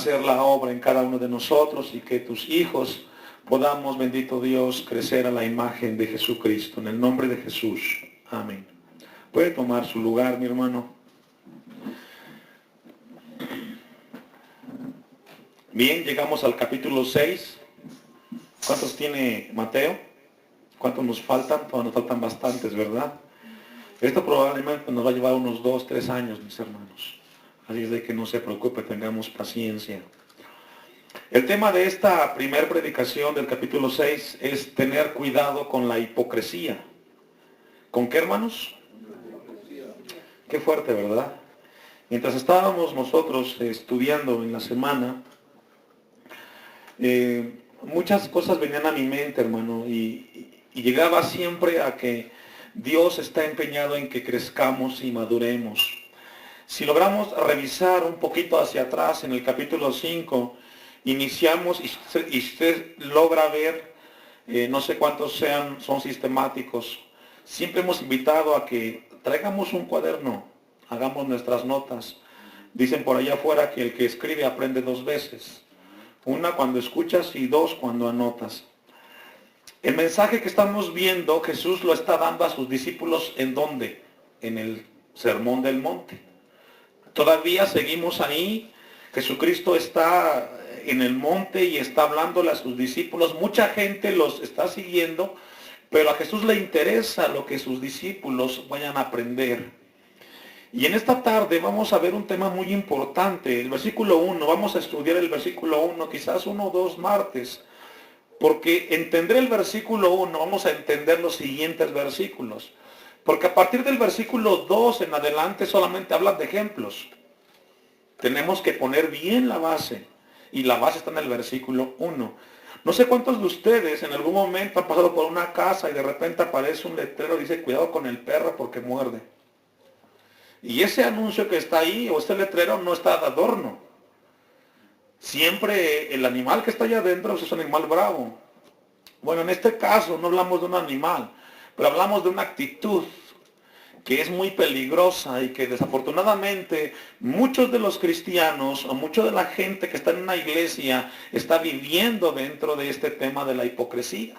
hacer la obra en cada uno de nosotros y que tus hijos podamos, bendito Dios, crecer a la imagen de Jesucristo. En el nombre de Jesús. Amén. Puede tomar su lugar, mi hermano. Bien, llegamos al capítulo 6. ¿Cuántos tiene Mateo? ¿Cuántos nos faltan? Pues nos faltan bastantes, ¿verdad? Esto probablemente nos va a llevar unos 2, 3 años, mis hermanos. Así es de que no se preocupe, tengamos paciencia. El tema de esta primer predicación del capítulo 6 es tener cuidado con la hipocresía. ¿Con qué, hermanos? Qué fuerte, ¿verdad? Mientras estábamos nosotros estudiando en la semana, muchas cosas venían a mi mente, hermano, y llegaba siempre a que Dios está empeñado en que crezcamos y maduremos. Si logramos revisar un poquito hacia atrás en el capítulo 5, iniciamos y usted logra ver, no sé cuántos son sistemáticos. Siempre hemos invitado a que traigamos un cuaderno, hagamos nuestras notas. Dicen por allá afuera que el que escribe aprende 2 veces. Una cuando escuchas y 2 cuando anotas. El mensaje que estamos viendo, Jesús lo está dando a sus discípulos, ¿en dónde? En el Sermón del Monte. Todavía seguimos ahí. Jesucristo está en el monte y está hablándole a sus discípulos. Mucha gente los está siguiendo, pero a Jesús le interesa lo que sus discípulos vayan a aprender. Y en esta tarde vamos a ver un tema muy importante. El versículo 1, vamos a estudiar el versículo 1, quizás 1 o 2 martes. Porque entender el versículo 1, vamos a entender los siguientes versículos. Porque a partir del versículo 2 en adelante solamente hablan de ejemplos. Tenemos que poner bien la base. Y la base está en el versículo 1. No sé cuántos de ustedes en algún momento han pasado por una casa y de repente aparece un letrero y dice, cuidado con el perro porque muerde. Y ese anuncio que está ahí, o este letrero, no está de adorno. Siempre el animal que está allá adentro es un animal bravo. Bueno, en este caso no hablamos de un animal, pero hablamos de una actitud que es muy peligrosa y que desafortunadamente muchos de los cristianos o mucha de la gente que está en una iglesia está viviendo dentro de este tema de la hipocresía.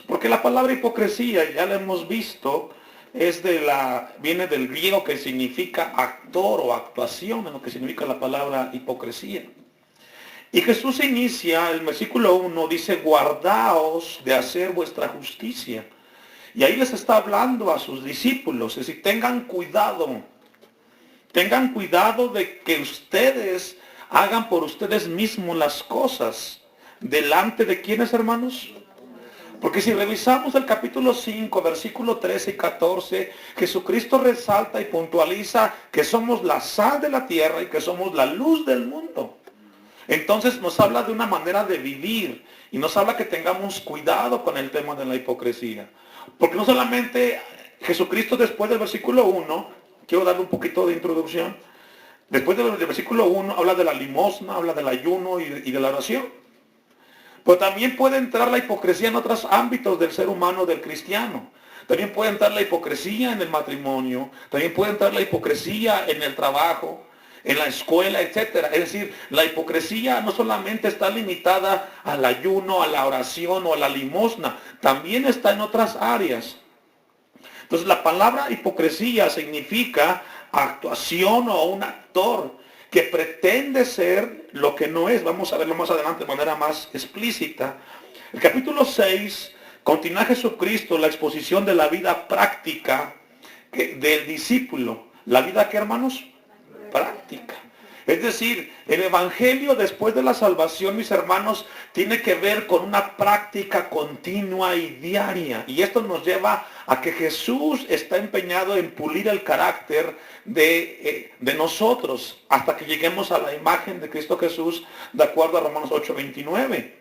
Porque la palabra hipocresía, ya la hemos visto, viene del griego que significa actor o actuación, en lo que significa la palabra hipocresía. Y Jesús inicia, el versículo 1 dice, guardaos de hacer vuestra justicia. Y ahí les está hablando a sus discípulos, es decir, tengan cuidado de que ustedes hagan por ustedes mismos las cosas. ¿Delante de quiénes, hermanos? Porque si revisamos el capítulo 5, versículo 13 y 14, Jesucristo resalta y puntualiza que somos la sal de la tierra y que somos la luz del mundo. Entonces nos habla de una manera de vivir y nos habla que tengamos cuidado con el tema de la hipocresía. Porque no solamente Jesucristo después del versículo 1, quiero darle un poquito de introducción, después del versículo 1 habla de la limosna, habla del ayuno y de la oración. Pero también puede entrar la hipocresía en otros ámbitos del ser humano, del cristiano. También puede entrar la hipocresía en el matrimonio, también puede entrar la hipocresía en el trabajo, en la escuela, etcétera. Es decir, la hipocresía no solamente está limitada al ayuno, a la oración o a la limosna, también está en otras áreas. Entonces la palabra hipocresía significa actuación o un actor que pretende ser lo que no es. Vamos a verlo más adelante de manera más explícita. El capítulo 6 continúa Jesucristo la exposición de la vida práctica del discípulo. ¿La vida qué, hermanos? Práctica. Es decir, el evangelio después de la salvación, mis hermanos, tiene que ver con una práctica continua y diaria. Y esto nos lleva a que Jesús está empeñado en pulir el carácter de nosotros hasta que lleguemos a la imagen de Cristo Jesús, de acuerdo a Romanos 8:29.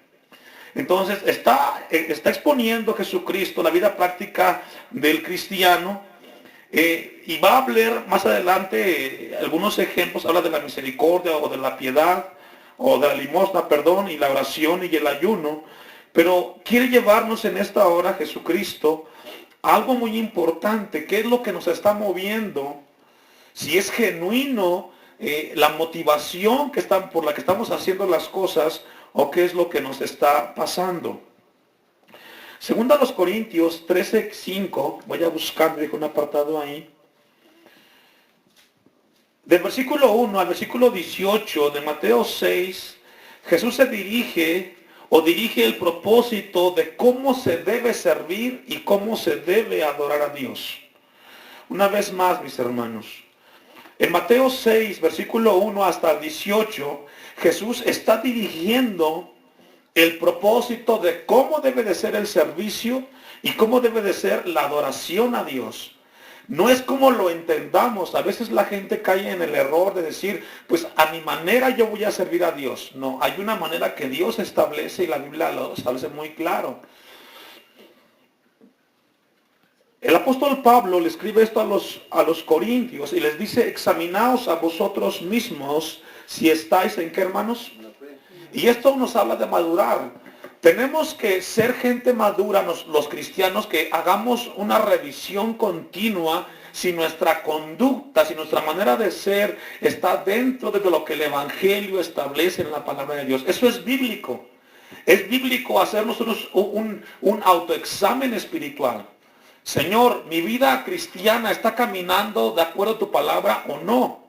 Entonces está exponiendo Jesucristo la vida práctica del cristiano. Y va a hablar más adelante algunos ejemplos, habla de la misericordia o de la piedad, o de la limosna, perdón, y la oración y el ayuno. Pero quiere llevarnos en esta hora Jesucristo a algo muy importante, que es lo que nos está moviendo, si es genuino la motivación por la que estamos haciendo las cosas o qué es lo que nos está pasando. Segunda a los Corintios 13:5, voy a buscar, dejo un apartado ahí. Del versículo 1 al versículo 18 de Mateo 6, Jesús se dirige el propósito de cómo se debe servir y cómo se debe adorar a Dios. Una vez más, mis hermanos, en Mateo 6, versículo 1 hasta el 18, Jesús está dirigiendo el propósito de cómo debe de ser el servicio y cómo debe de ser la adoración a Dios. No es como lo entendamos. A veces la gente cae en el error de decir, pues a mi manera yo voy a servir a Dios. No, hay una manera que Dios establece y la Biblia lo establece muy claro. El apóstol Pablo le escribe esto a los corintios y les dice, examinaos a vosotros mismos si estáis en qué, hermanos. Y esto nos habla de madurar. Tenemos que ser gente madura, los cristianos, que hagamos una revisión continua si nuestra conducta, si nuestra manera de ser está dentro de lo que el Evangelio establece en la palabra de Dios. Eso es bíblico. Es bíblico hacer nosotros un autoexamen espiritual. Señor, ¿mi vida cristiana está caminando de acuerdo a tu palabra o no?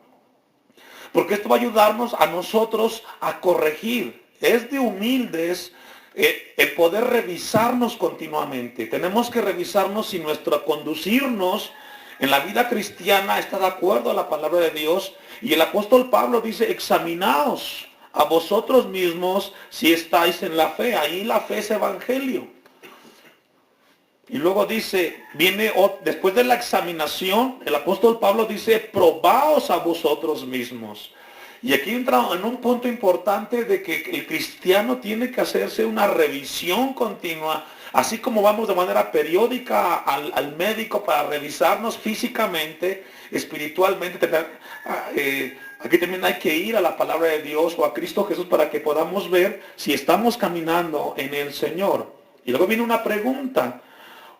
Porque esto va a ayudarnos a nosotros a corregir. Es de humildes el poder revisarnos continuamente. Tenemos que revisarnos si nuestro conducirnos en la vida cristiana está de acuerdo a la palabra de Dios. Y el apóstol Pablo dice, examinaos a vosotros mismos si estáis en la fe. Ahí la fe es evangelio. Y luego dice, después de la examinación, el apóstol Pablo dice, probaos a vosotros mismos. Y aquí entra en un punto importante de que el cristiano tiene que hacerse una revisión continua, así como vamos de manera periódica al médico para revisarnos físicamente, espiritualmente. Aquí también hay que ir a la palabra de Dios o a Cristo Jesús para que podamos ver si estamos caminando en el Señor. Y luego viene una pregunta.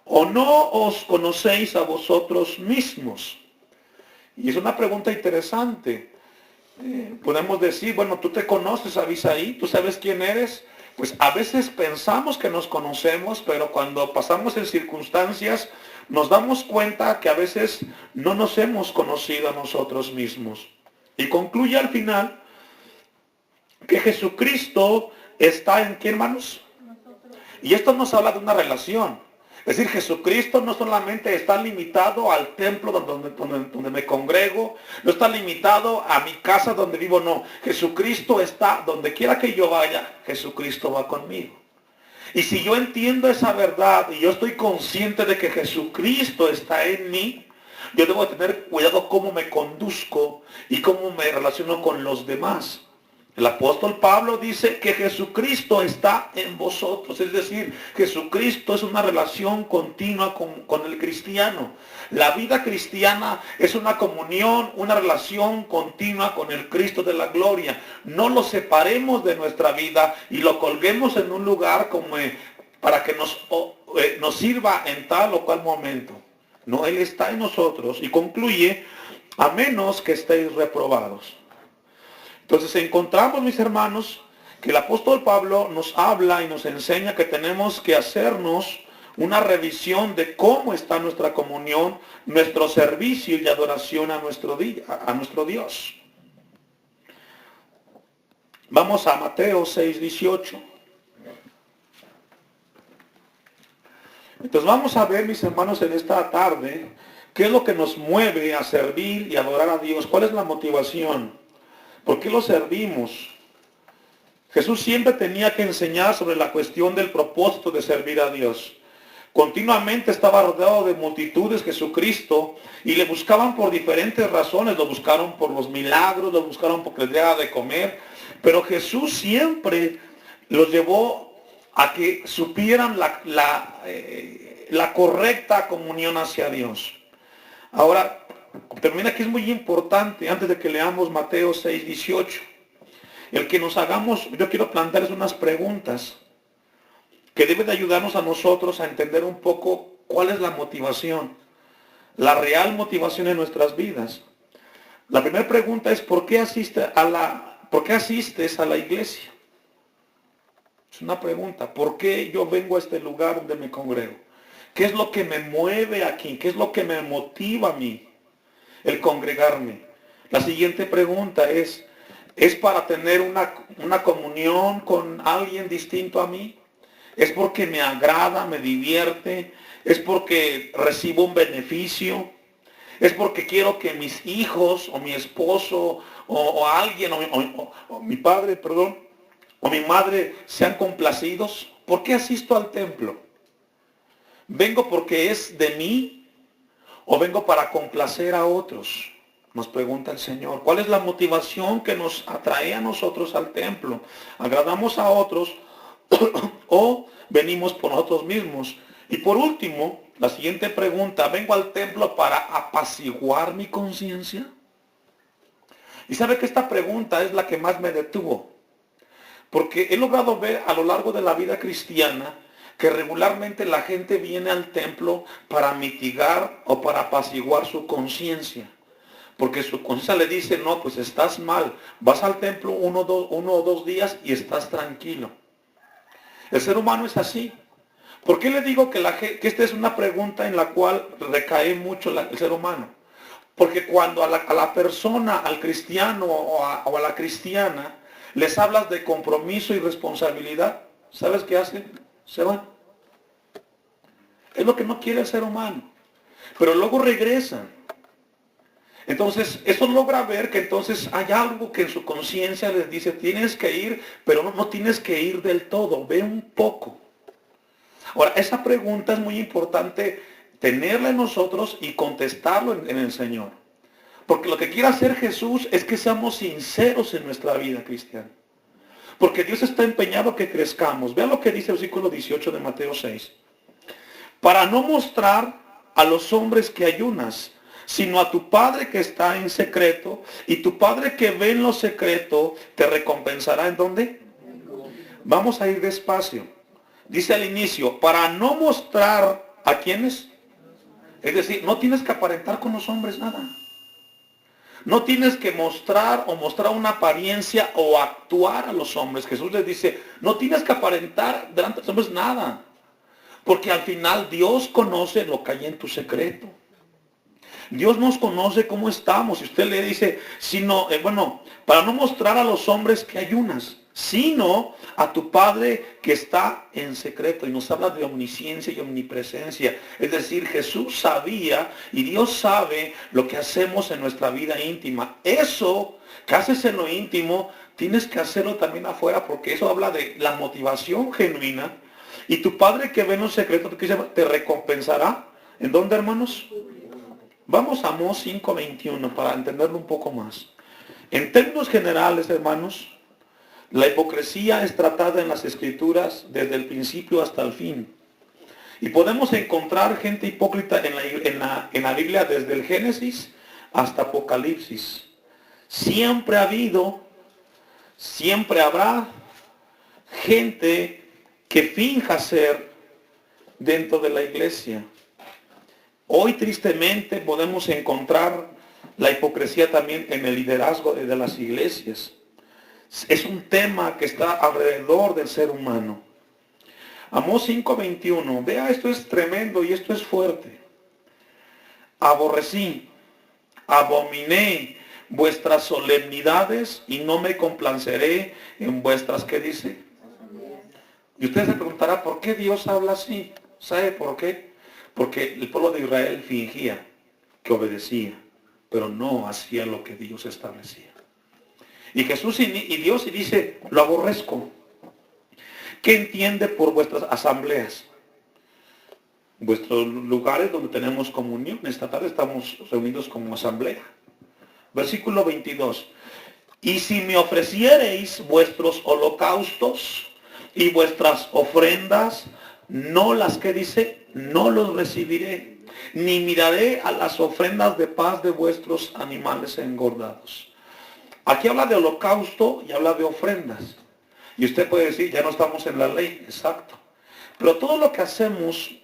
¿O no os conocéis a vosotros mismos? Y es una pregunta interesante. Podemos decir, bueno, tú te conoces, Abisaí, tú sabes quién eres. Pues a veces pensamos que nos conocemos, pero cuando pasamos en circunstancias, nos damos cuenta que a veces no nos hemos conocido a nosotros mismos. Y concluye al final que Jesucristo está en ¿qué, hermanos? Y esto nos habla de una relación. Es decir, Jesucristo no solamente está limitado al templo donde me congrego, no está limitado a mi casa donde vivo, no. Jesucristo está donde quiera que yo vaya, Jesucristo va conmigo. Y si yo entiendo esa verdad y yo estoy consciente de que Jesucristo está en mí, yo debo tener cuidado cómo me conduzco y cómo me relaciono con los demás. El apóstol Pablo dice que Jesucristo está en vosotros, es decir, Jesucristo es una relación continua con el cristiano. La vida cristiana es una comunión, una relación continua con el Cristo de la gloria. No lo separemos de nuestra vida y lo colguemos en un lugar como para que nos sirva en tal o cual momento. No, Él está en nosotros y concluye, a menos que estéis reprobados. Entonces encontramos, mis hermanos, que el apóstol Pablo nos habla y nos enseña que tenemos que hacernos una revisión de cómo está nuestra comunión, nuestro servicio y adoración a nuestro Dios. Vamos a Mateo 6:18. Entonces vamos a ver, mis hermanos, en esta tarde, qué es lo que nos mueve a servir y adorar a Dios. ¿Cuál es la motivación? ¿Por qué lo servimos? Jesús siempre tenía que enseñar sobre la cuestión del propósito de servir a Dios. Continuamente estaba rodeado de multitudes Jesucristo y le buscaban por diferentes razones. Lo buscaron por los milagros, lo buscaron porque les daba de comer. Pero Jesús siempre los llevó a que supieran la correcta comunión hacia Dios. Ahora, termina que es muy importante, antes de que leamos Mateo 6:18, el que nos hagamos, yo quiero plantearles unas preguntas que deben de ayudarnos a nosotros a entender un poco cuál es la motivación, la real motivación en nuestras vidas. La primera pregunta es, ¿por qué asistes a la iglesia? Es una pregunta. ¿Por qué yo vengo a este lugar donde me congrego? ¿Qué es lo que me mueve aquí? ¿Qué es lo que me motiva a mí el congregarme? La siguiente pregunta ¿es para tener una comunión con alguien distinto a mí? ¿Es porque me agrada, me divierte? ¿Es porque recibo un beneficio? ¿Es porque quiero que mis hijos o mi esposo o alguien o mi padre, perdón, o mi madre sean complacidos? ¿Por qué asisto al templo? ¿Vengo porque es de mí o vengo para complacer a otros? Nos pregunta el Señor. ¿Cuál es la motivación que nos atrae a nosotros al templo? ¿Agradamos a otros o venimos por nosotros mismos? Y por último, la siguiente pregunta, ¿vengo al templo para apaciguar mi conciencia? Y sabe que esta pregunta es la que más me detuvo, porque he logrado ver a lo largo de la vida cristiana que regularmente la gente viene al templo para mitigar o para apaciguar su conciencia. Porque su conciencia le dice, no, pues estás mal. Vas al templo uno o dos días y estás tranquilo. El ser humano es así. ¿Por qué le digo que esta es una pregunta en la cual recae mucho el ser humano? Porque cuando a la persona, al cristiano o a la cristiana, les hablas de compromiso y responsabilidad, ¿sabes qué hacen? Se van. Es lo que no quiere el ser humano. Pero luego regresan. Entonces, eso logra ver que entonces hay algo que en su conciencia les dice, tienes que ir, pero no tienes que ir del todo, ve un poco. Ahora, esa pregunta es muy importante tenerla en nosotros y contestarlo en el Señor. Porque lo que quiere hacer Jesús es que seamos sinceros en nuestra vida cristiana. Porque Dios está empeñado que crezcamos. Vean lo que dice el versículo 18 de Mateo 6. Para no mostrar a los hombres que ayunas, sino a tu Padre que está en secreto, y tu Padre que ve en lo secreto te recompensará. ¿En dónde? Vamos a ir despacio. Dice al inicio, para no mostrar a quienes. Es decir, no tienes que aparentar con los hombres nada. No tienes que mostrar una apariencia o actuar a los hombres. Jesús les dice, no tienes que aparentar delante de los hombres nada. Porque al final Dios conoce lo que hay en tu secreto. Dios nos conoce cómo estamos. Y usted le dice, para no mostrar a los hombres que ayunas, sino a tu Padre que está en secreto. Y nos habla de omnisciencia y omnipresencia. Es decir, Jesús sabía y Dios sabe lo que hacemos en nuestra vida íntima. Eso que haces en lo íntimo, tienes que hacerlo también afuera, porque eso habla de la motivación genuina. Y tu Padre que ve en lo secreto te recompensará. ¿En dónde, hermanos? Vamos a Amós 5:21 para entenderlo un poco más. En términos generales, hermanos, la hipocresía es tratada en las Escrituras desde el principio hasta el fin. Y podemos encontrar gente hipócrita en la Biblia desde el Génesis hasta Apocalipsis. Siempre ha habido, siempre habrá gente que finja ser dentro de la iglesia. Hoy tristemente podemos encontrar la hipocresía también en el liderazgo de las iglesias. Es un tema que está alrededor del ser humano. Amós 5:21. Vea, esto es tremendo y esto es fuerte. Aborrecí, abominé vuestras solemnidades y no me complaceré en vuestras, ¿qué dice? Y usted se preguntará, ¿por qué Dios habla así? ¿Sabe por qué? Porque el pueblo de Israel fingía que obedecía, pero no hacía lo que Dios establecía. Y Jesús y Dios dice, lo aborrezco. ¿Qué entiende por vuestras asambleas? Vuestros lugares donde tenemos comunión. Esta tarde estamos reunidos como asamblea. Versículo 22. Y si me ofreciereis vuestros holocaustos y vuestras ofrendas, no las que dice, no los recibiré, ni miraré a las ofrendas de paz de vuestros animales engordados. Aquí habla de holocausto y habla de ofrendas. Y usted puede decir, ya no estamos en la ley, exacto. Pero todo lo que hacemos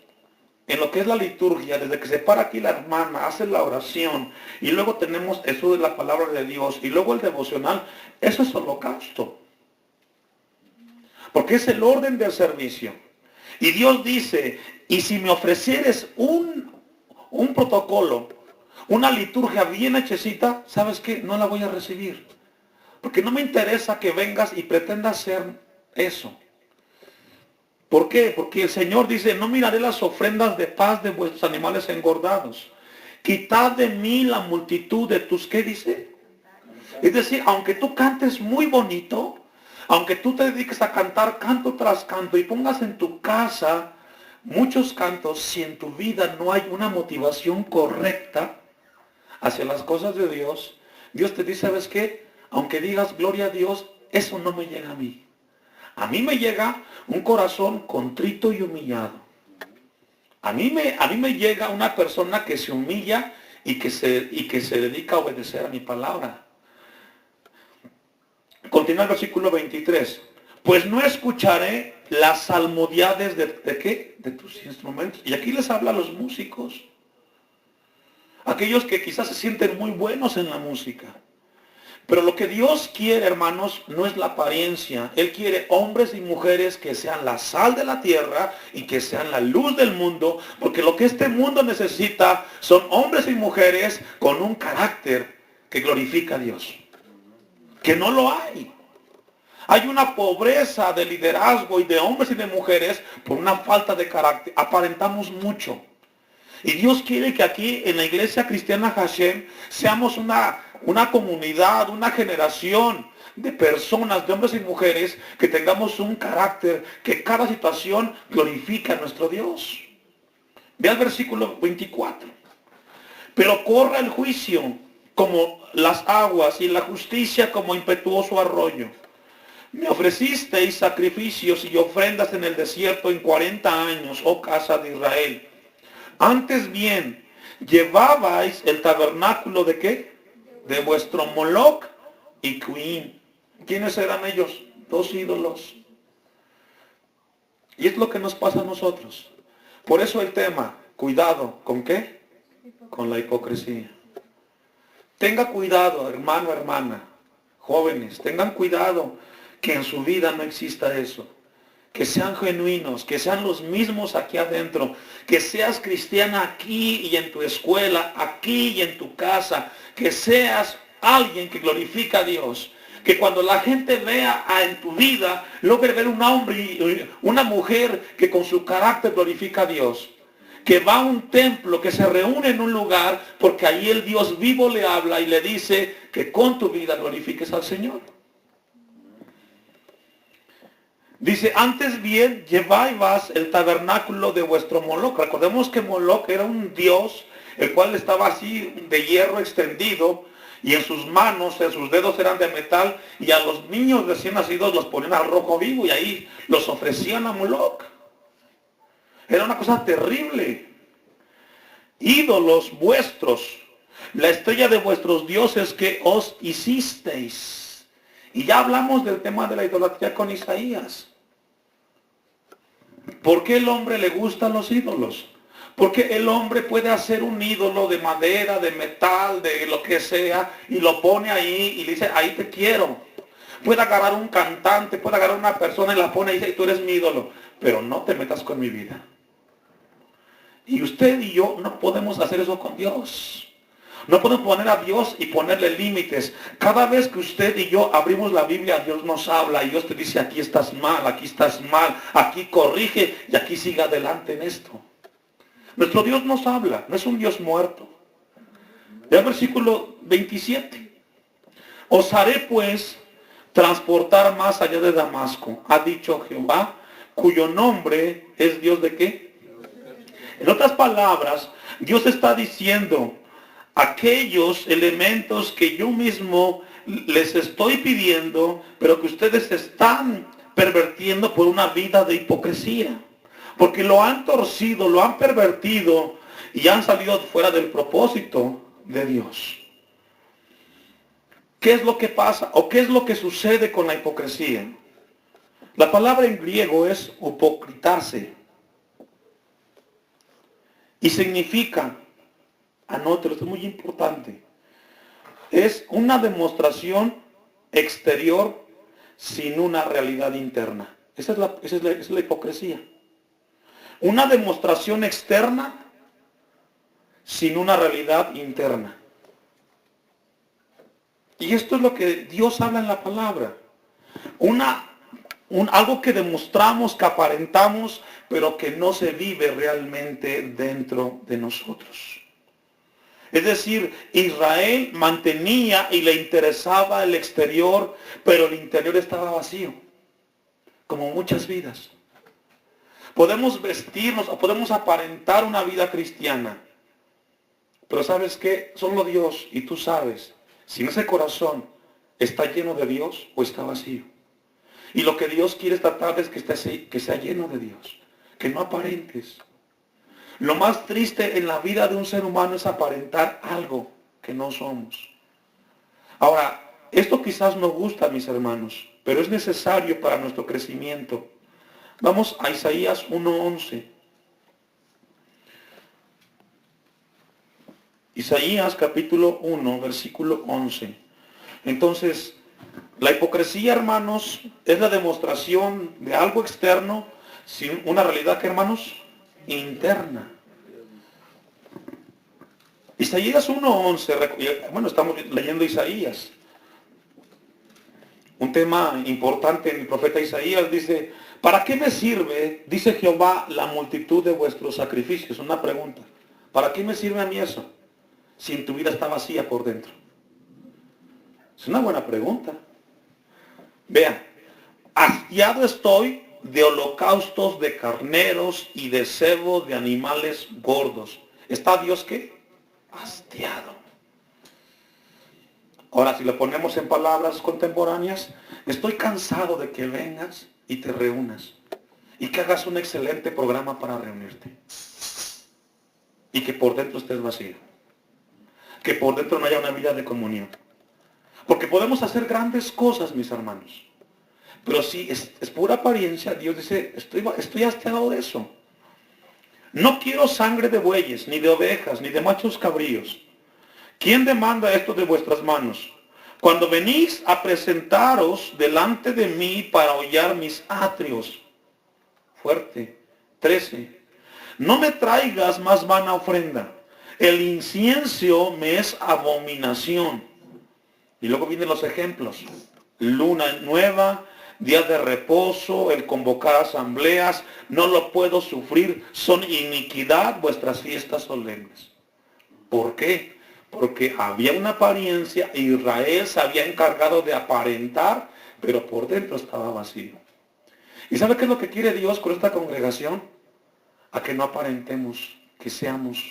en lo que es la liturgia, desde que se para aquí la hermana, hace la oración, y luego tenemos eso de la palabra de Dios, y luego el devocional, eso es holocausto. Porque es el orden del servicio. Y Dios dice, y si me ofrecieres un protocolo, una liturgia bien hechecita, ¿sabes qué? No la voy a recibir. Porque no me interesa que vengas y pretendas hacer eso. ¿Por qué? Porque el Señor dice, no miraré las ofrendas de paz de vuestros animales engordados. Quitad de mí la multitud de tus, ¿qué dice? Es decir, aunque tú cantes muy bonito, aunque tú te dediques a cantar canto tras canto y pongas en tu casa muchos cantos, si en tu vida no hay una motivación correcta hacia las cosas de Dios, Dios te dice, ¿sabes qué? Aunque digas gloria a Dios, eso no me llega a mí. A mí me llega un corazón contrito y humillado. A mí me llega una persona que se humilla y que se dedica a obedecer a mi palabra. Continúa el versículo 23. Pues no escucharé las salmodiades ¿de qué? De tus instrumentos. Y aquí les habla a los músicos. Aquellos que quizás se sienten muy buenos en la música. Pero lo que Dios quiere, hermanos, no es la apariencia. Él quiere hombres y mujeres que sean la sal de la tierra y que sean la luz del mundo. Porque lo que este mundo necesita son hombres y mujeres con un carácter que glorifica a Dios. Que no lo hay. Hay una pobreza de liderazgo y de hombres y de mujeres por una falta de carácter. Aparentamos mucho. Y Dios quiere que aquí en la iglesia cristiana Hashem seamos una comunidad, una generación de personas, de hombres y mujeres, que tengamos un carácter, que cada situación glorifique a nuestro Dios. Ve al versículo 24. Pero corra el juicio como las aguas y la justicia como impetuoso arroyo. Me ofrecisteis sacrificios y ofrendas en el desierto en 40 años, oh casa de Israel. Antes bien, llevabais el tabernáculo ¿de qué? De vuestro Moloc y Cuim. ¿Quiénes eran ellos? Dos ídolos. Y es lo que nos pasa a nosotros. Por eso el tema, cuidado, ¿con qué? Con la hipocresía. Tenga cuidado, hermano, hermana, jóvenes, tengan cuidado que en su vida no exista eso. Que sean genuinos, que sean los mismos aquí adentro, que seas cristiana aquí y en tu escuela, aquí y en tu casa, que seas alguien que glorifica a Dios, que cuando la gente vea en tu vida, logre ver un hombre y una mujer que con su carácter glorifica a Dios, que va a un templo, que se reúne en un lugar, porque ahí el Dios vivo le habla y le dice que con tu vida glorifiques al Señor. Dice, antes bien, lleváis el tabernáculo de vuestro Moloc. Recordemos que Moloc era un dios, el cual estaba así de hierro extendido, y en sus manos, en sus dedos eran de metal, y a los niños recién nacidos los ponían al rojo vivo, y ahí los ofrecían a Moloc. Era una cosa terrible. Ídolos vuestros, la estrella de vuestros dioses que os hicisteis. Y ya hablamos del tema de la idolatría con Isaías. ¿Por qué el hombre le gustan los ídolos? Porque el hombre puede hacer un ídolo de madera, de metal, de lo que sea, y lo pone ahí y le dice, ahí te quiero. Puede agarrar un cantante, puede agarrar una persona y la pone y dice, tú eres mi ídolo, pero no te metas con mi vida. Y usted y yo no podemos hacer eso con Dios. No podemos poner a Dios y ponerle límites. Cada vez que usted y yo abrimos la Biblia, Dios nos habla y Dios te dice, aquí estás mal, aquí corrige y aquí siga adelante en esto. Nuestro Dios nos habla, no es un Dios muerto. El versículo 27. Os haré pues transportar más allá de Damasco, ha dicho Jehová, cuyo nombre es Dios ¿de qué? En otras palabras, Dios está diciendo, aquellos elementos que yo mismo les estoy pidiendo, pero que ustedes están pervertiendo por una vida de hipocresía. Porque lo han torcido, lo han pervertido y han salido fuera del propósito de Dios. ¿Qué es lo que pasa? ¿O qué es lo que sucede con la hipocresía? La palabra en griego es hipocritarse. Y significa, anótelo, esto es muy importante, es una demostración exterior sin una realidad interna. Esa es la hipocresía. Una demostración externa sin una realidad interna. Y esto es lo que Dios habla en la palabra. Algo que demostramos, que aparentamos, pero que no se vive realmente dentro de nosotros. Es decir, Israel mantenía y le interesaba el exterior, pero el interior estaba vacío, como muchas vidas. Podemos vestirnos o podemos aparentar una vida cristiana, pero ¿sabes qué? Solo Dios y tú sabes si ese corazón está lleno de Dios o está vacío. Y lo que Dios quiere tratar es que sea lleno de Dios, que no aparentes. Lo más triste en la vida de un ser humano es aparentar algo que no somos. Ahora, esto quizás no gusta, mis hermanos, pero es necesario para nuestro crecimiento. Vamos a Isaías 1:11. Isaías capítulo 1, versículo 11. Entonces, la hipocresía, hermanos, es la demostración de algo externo sin una realidad, ¿qué, hermanos? Interna. Isaías 1:11, bueno, estamos leyendo Isaías. Un tema importante en el profeta Isaías dice, ¿para qué me sirve, dice Jehová, la multitud de vuestros sacrificios? Una pregunta. ¿Para qué me sirve a mí eso? Si tu vida está vacía por dentro. Es una buena pregunta. Vean, hastiado estoy de holocaustos de carneros y de cebo de animales gordos. ¿Está Dios qué? Hastiado. Ahora, si lo ponemos en palabras contemporáneas, estoy cansado de que vengas y te reúnas y que hagas un excelente programa para reunirte y que por dentro estés vacío, que por dentro no haya una vida de comunión. Porque podemos hacer grandes cosas, mis hermanos, pero si es pura apariencia, Dios dice, estoy hastiado de eso. No quiero sangre de bueyes, ni de ovejas, ni de machos cabríos. ¿Quién demanda esto de vuestras manos? Cuando venís a presentaros delante de mí para hollar mis atrios. Fuerte. 13. No me traigas más vana ofrenda. El incienso me es abominación. Y luego vienen los ejemplos. Luna nueva, día de reposo, el convocar asambleas. No lo puedo sufrir. Son iniquidad vuestras fiestas solemnes. ¿Por qué? Porque había una apariencia, Israel se había encargado de aparentar, pero por dentro estaba vacío. ¿Y sabe qué es lo que quiere Dios con esta congregación? A que no aparentemos, que seamos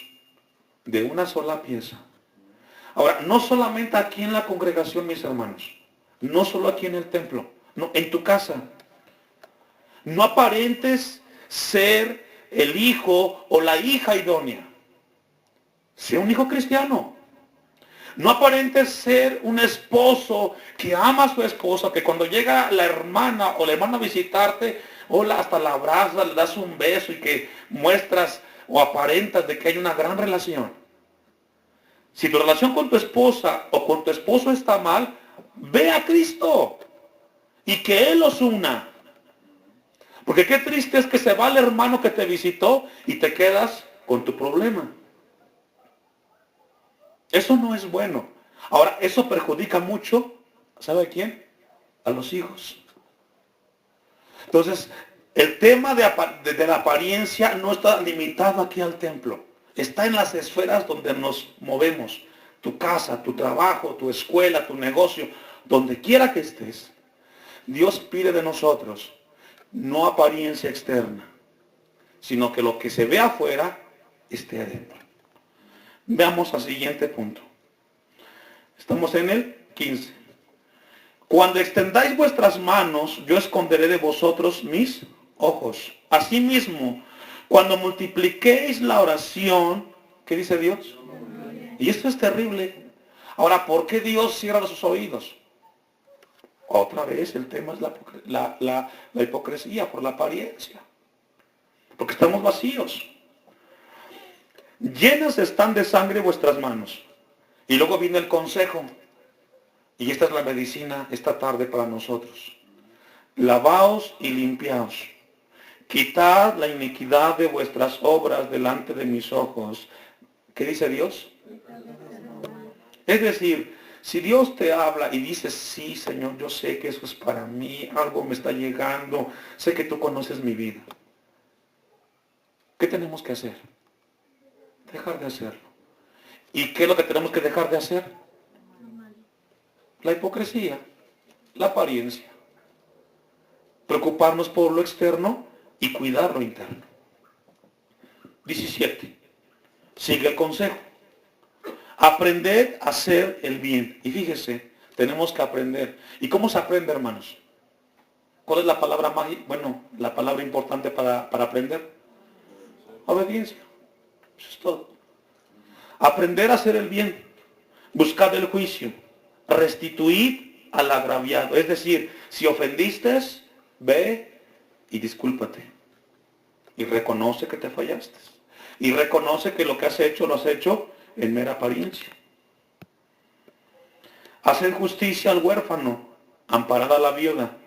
de una sola pieza. Ahora, no solamente aquí en la congregación, mis hermanos, no solo aquí en el templo, no, en tu casa. No aparentes ser el hijo o la hija idónea. Sea un hijo cristiano. No aparentes ser un esposo que ama a su esposa, que cuando llega la hermana o la hermana a visitarte, hola, hasta la abrazas, le das un beso y que muestras o aparentas de que hay una gran relación. Si tu relación con tu esposa o con tu esposo está mal, ve a Cristo y que Él los una. Porque qué triste es que se va el hermano que te visitó y te quedas con tu problema. Eso no es bueno. Ahora, eso perjudica mucho, ¿sabe a quién? A los hijos. Entonces, el tema de la apariencia no está limitado aquí al templo. Está en las esferas donde nos movemos. Tu casa, tu trabajo, tu escuela, tu negocio, donde quiera que estés. Dios pide de nosotros no apariencia externa, sino que lo que se ve afuera esté adentro. Veamos al siguiente punto. Estamos en el 15. Cuando extendáis vuestras manos, yo esconderé de vosotros mis ojos. Asimismo, cuando multipliquéis la oración, ¿qué dice Dios? Y esto es terrible. Ahora, ¿por qué Dios cierra sus oídos? Otra vez el tema es la hipocresía por la apariencia. Porque estamos vacíos. llenas están de sangre vuestras manos. Y luego viene el consejo. Y esta es la medicina esta tarde para nosotros. Lavaos y limpiaos. Quitad la iniquidad de vuestras obras delante de mis ojos. ¿Qué dice Dios? Es decir, si Dios te habla y dices, sí, Señor, yo sé que eso es para mí, algo me está llegando, sé que tú conoces mi vida. ¿Qué tenemos que hacer? Dejar de hacerlo. ¿Y qué es lo que tenemos que dejar de hacer? La hipocresía, la apariencia. Preocuparnos por lo externo y cuidar lo interno. 17. Sigue el consejo. Aprended a hacer el bien. Y fíjese, tenemos que aprender. ¿Y cómo se aprende, hermanos? ¿Cuál es la palabra mágica? Bueno, la palabra importante para aprender. Obediencia. Eso es todo. Aprender a hacer el bien. Buscad el juicio. Restituid al agraviado. Es decir, si ofendiste, ve y discúlpate. Y reconoce que te fallaste. Y reconoce que lo que has hecho, lo has hecho en mera apariencia. Haced justicia al huérfano, amparad a la viuda.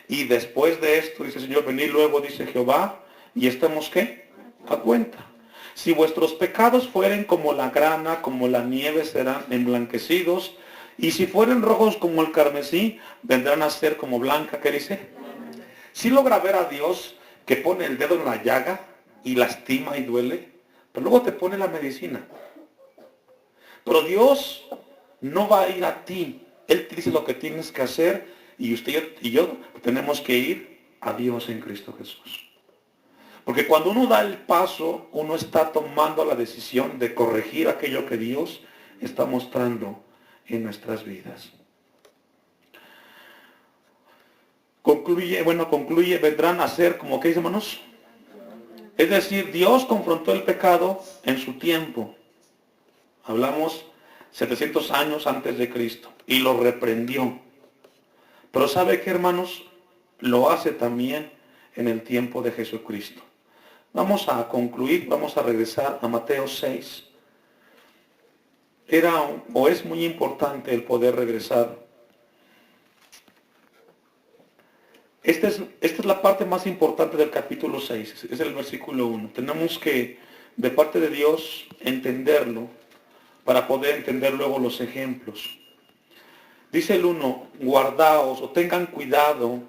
Y después de esto, dice el Señor, venid luego, dice Jehová, y estemos, ¿qué? A cuenta. Si vuestros pecados fueren como la grana, como la nieve, serán emblanquecidos. Y si fueren rojos como el carmesí, vendrán a ser como blanca. ¿Qué dice? Si logra ver a Dios que pone el dedo en la llaga y lastima y duele, pero luego te pone la medicina. Pero Dios no va a ir a ti. Él te dice lo que tienes que hacer y usted y yo tenemos que ir a Dios en Cristo Jesús. Porque cuando uno da el paso, uno está tomando la decisión de corregir aquello que Dios está mostrando en nuestras vidas. Concluye, vendrán a ser como, ¿qué dice, hermanos? Es decir, Dios confrontó el pecado en su tiempo. Hablamos 700 años antes de Cristo. Y lo reprendió. Pero ¿sabe qué, hermanos? Lo hace también en el tiempo de Jesucristo. Vamos a concluir, vamos a regresar a Mateo 6. Es muy importante el poder regresar. Esta es la parte más importante del capítulo 6, es el versículo 1. Tenemos que, de parte de Dios, entenderlo para poder entender luego los ejemplos. Dice el 1, guardaos o tengan cuidado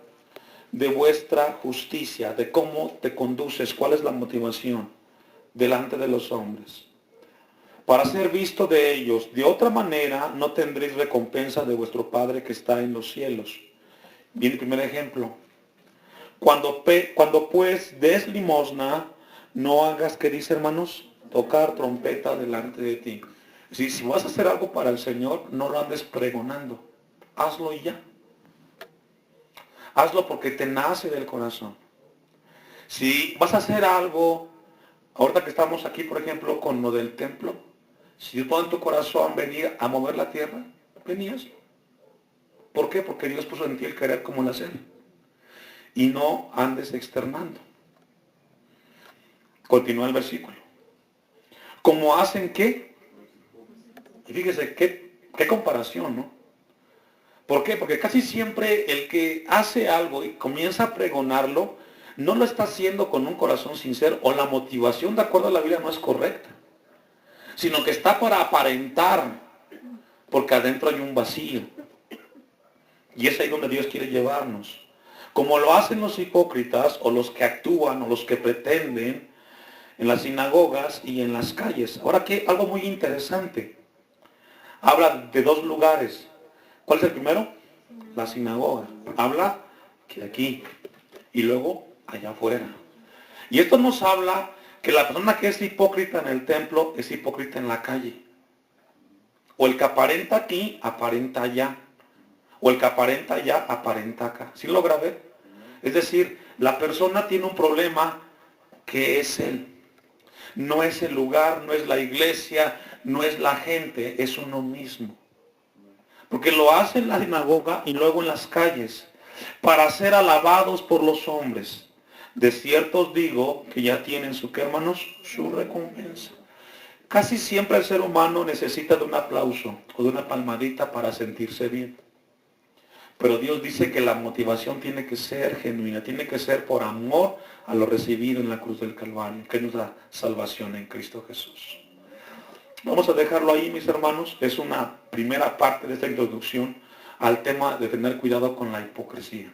de vuestra justicia, de cómo te conduces, cuál es la motivación delante de los hombres, para ser visto de ellos. De otra manera no tendréis recompensa de vuestro Padre que está en los cielos. Viene el primer ejemplo. Cuando pues des limosna, no hagas, ¿qué dice, hermanos? Tocar trompeta delante de ti. Si vas a hacer algo para el Señor, no lo andes pregonando. Hazlo y ya. Hazlo porque te nace del corazón. Si vas a hacer algo, ahorita que estamos aquí, por ejemplo, con lo del templo, si Dios pone en tu corazón venir a mover la tierra, venías. ¿Por qué? Porque Dios puso en ti el querer como el hacer. Y no andes externando. Continúa el versículo. ¿Cómo hacen qué? Y fíjese, qué comparación, ¿no? ¿Por qué? Porque casi siempre el que hace algo y comienza a pregonarlo, no lo está haciendo con un corazón sincero, o la motivación de acuerdo a la Biblia no es correcta, sino que está para aparentar, porque adentro hay un vacío. Y es ahí donde Dios quiere llevarnos. Como lo hacen los hipócritas, o los que actúan, o los que pretenden, en las sinagogas y en las calles. Ahora aquí algo muy interesante. Habla de dos lugares. ¿Cuál es el primero? La sinagoga. Habla que aquí y luego allá afuera. Y esto nos habla que la persona que es hipócrita en el templo es hipócrita en la calle. O el que aparenta aquí, aparenta allá. O el que aparenta allá, aparenta acá. ¿Sí logra ver? Es decir, la persona tiene un problema que es él. No es el lugar, no es la iglesia, no es la gente, es uno mismo. Porque lo hace en la sinagoga y luego en las calles, para ser alabados por los hombres. De cierto os digo que ya tienen su, ¿qué, hermanos? Su recompensa. Casi siempre el ser humano necesita de un aplauso o de una palmadita para sentirse bien. Pero Dios dice que la motivación tiene que ser genuina, tiene que ser por amor a lo recibido en la cruz del Calvario, que es la salvación en Cristo Jesús. Vamos a dejarlo ahí, mis hermanos. Es una primera parte de esta introducción al tema de tener cuidado con la hipocresía.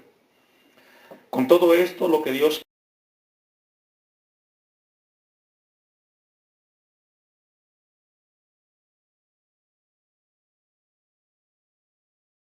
Con todo esto, lo que Dios